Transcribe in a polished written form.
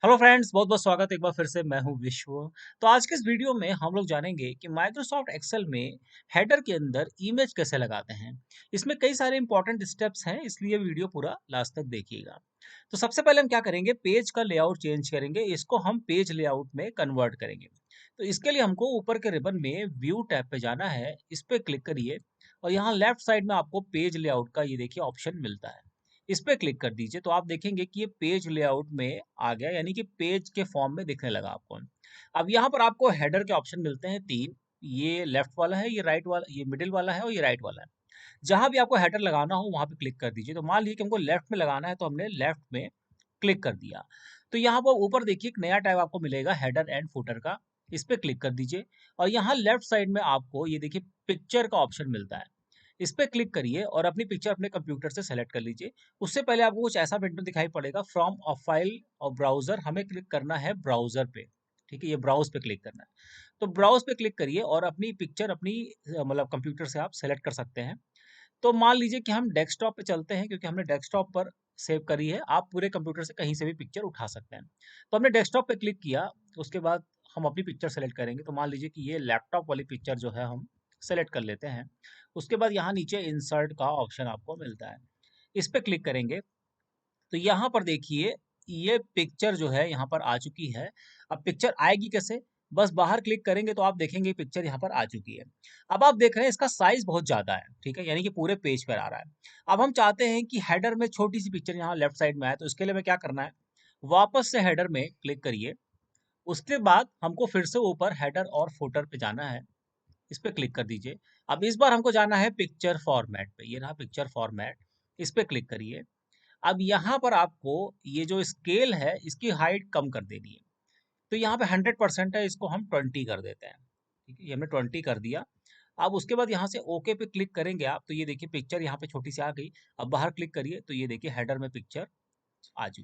Hello friends, बहुत बहुत स्वागत है एक बार फिर से। मैं हूं विश्व। तो आज के इस वीडियो में हम लोग जानेंगे कि माइक्रोसॉफ्ट एक्सेल में हेडर के अंदर इमेज कैसे लगाते हैं। इसमें कई सारे इंपॉर्टेंट स्टेप्स हैं, इसलिए वीडियो पूरा लास्ट तक देखिएगा। तो सबसे पहले हम क्या करेंगे, पेज का लेआउट चेंज करेंगे, इसको हम पेज लेआउट में कन्वर्ट करेंगे। तो इसके लिए हमको ऊपर के रिबन में व्यू टैब पे जाना है, इस पे क्लिक करिए और यहाँ लेफ्ट साइड में आपको पेज लेआउट का ये देखिए ऑप्शन मिलता है। इस पे क्लिक कर दीजिए तो आप देखेंगे कि ये पेज लेआउट में आ गया, यानी कि पेज के फॉर्म में दिखने लगा आपको। अब यहाँ पर आपको हेडर के ऑप्शन मिलते हैं 3। ये लेफ्ट वाला है, ये राइट वाला, ये मिडिल वाला है और ये राइट वाला है। जहाँ भी आपको हेडर लगाना हो वहाँ पे क्लिक कर दीजिए। तो मान लीजिए कि हमको लेफ्ट में लगाना है, तो हमने लेफ्ट में क्लिक कर दिया। तो यहाँ पर ऊपर देखिए एक नया टैब आपको मिलेगा हेडर एंड फुटर का। इस पे क्लिक कर दीजिए और यहाँ लेफ्ट साइड में आपको ये देखिए पिक्चर का ऑप्शन मिलता है। इस पे क्लिक करिए और अपनी पिक्चर अपने कंप्यूटर से सेलेक्ट कर लीजिए। उससे पहले आपको कुछ ऐसा विंडो दिखाई पड़ेगा, फ्रॉम अ फाइल और ब्राउज़र, हमें क्लिक करना है ब्राउज़र पे। ठीक है? ये ब्राउज़ पे क्लिक करना है। तो ब्राउज़ पे क्लिक करिए और अपनी पिक्चर अपनी मतलब कंप्यूटर से आप सेलेक्ट कर सकते हैं। तो मान लीजिए कि हम डेस्कटॉप पे चलते हैं, क्योंकि हमने डेस्कटॉप पर सेव करी है। आप पूरे कंप्यूटर से कहीं से भी पिक्चर उठा सकते हैं। तो हमने डेस्कटॉप पे क्लिक किया, उसके बाद हम अपनी पिक्चर सेलेक्ट करेंगे। तो मान लीजिए कि ये लैपटॉप वाली पिक्चर जो है हम सेलेक्ट कर लेते हैं। उसके बाद यहाँ नीचे इंसर्ट का ऑप्शन आपको मिलता है। इस पे क्लिक करेंगे तो यहाँ पर देखिए ये पिक्चर जो है यहाँ पर आ चुकी है। अब पिक्चर आएगी कैसे? बस बाहर क्लिक करेंगे तो आप देखेंगे पिक्चर यहाँ पर आ चुकी है। अब आप देख रहे हैं इसका साइज़ बहुत ज़्यादा है, ठीक है? यानी कि पूरे पेज पर आ रहा है। अब हम चाहते हैं कि हेडर में छोटी-सी पिक्चर यहाँ लेफ्ट साइड में आए, तो इसके लिए हमें क्या करना है? वापस से हेडर में क्लिक करिए। उसके बाद हमको फिर से ऊपर हेडर और फुटर पे जाना है। इस पे क्लिक कर दीजिए। अब इस बार हमको जाना है पिक्चर फॉर्मेट पे, ये रहा पिक्चर फॉर्मेट। इस पे क्लिक करिए। अब यहाँ पर आपको ये जो स्केल है इसकी हाइट कम कर देनी है। तो यहाँ पे 100% है, इसको हम 20 कर देते हैं। ठीक है, ये हमने 20 कर दिया। अब उसके बाद यहाँ से ओके पे क्लिक करेंगे आप, तो ये देखिए पिक्चर यहाँ पे छोटी सी आ गई। अब बाहर क्लिक करिए तो ये देखिए हेडर में पिक्चर आ चुकी है।